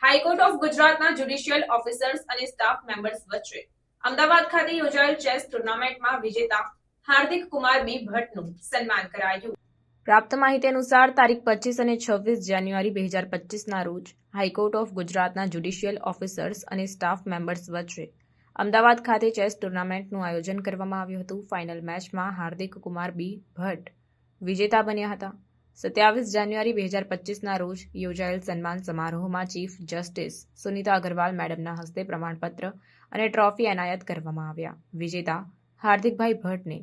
High court of ગુજરાતના judicial officers અને staff members વચ્ચે અમદાવાદ ખાતે યોજાયેલ ચેસ ટુર્નામેન્ટમાં વિજેતા હાર્દિક કુમાર બી ભટ્ટનું સન્માન કરાયું। પ્રાપ્ત માહિતી અનુસાર તારીખ 25 અને 26 જાન્યુઆરી 2025ના રોજ હાઈકોર્ટ ઓફ ગુજરાતના જ્યુડિશિયલ ઓફિસર્સ અને સ્ટાફ મેમ્બર્સ વચ્ચે અમદાવાદ ખાતે ચેસ ટુર્નામેન્ટનું આયોજન કરવામાં આવ્યું હતું। ફાઇનલ મેચમાં હાર્દિક કુમાર બી ભટ્ટ વિજેતા બન્યા હતા। 27 જાન્યુઆરી 2025ના રોજ યોજાયેલ સન્માન સમારોહમાં ચીફ જસ્ટિસ સુનીતા અગ્રવાલ મેડમના હસ્તે પ્રમાણપત્ર અને ટ્રોફી એનાયત કરવામાં આવ્યા। વિજેતા હાર્દિકભાઈ ભટ્ટને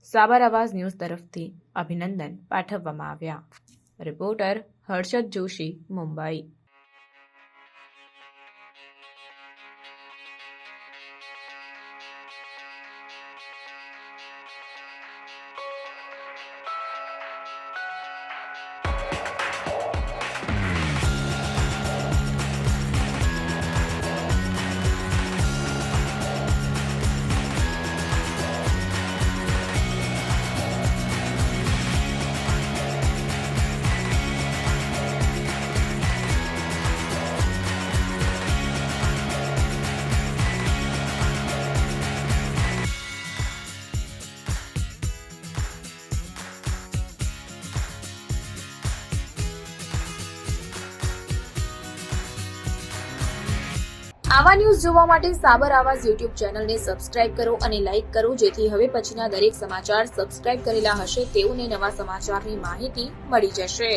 સાબર આવાઝ ન્યૂઝ તરફથી અભિનંદન પાઠવવામાં આવ્યા। રિપોર્ટર હર્ષદ જોશી, મુંબઈ। આવા ન્યૂઝ જોવા માટે સાબર આવાઝ યુટ્યુબ ચેનલને સબસ્ક્રાઇબ કરો અને લાઇક કરો, જેથી હવે પછીના દરેક સમાચાર સબસ્ક્રાઇબ કરેલા હશે તેઓને નવા સમાચારની માહિતી મળી જશે।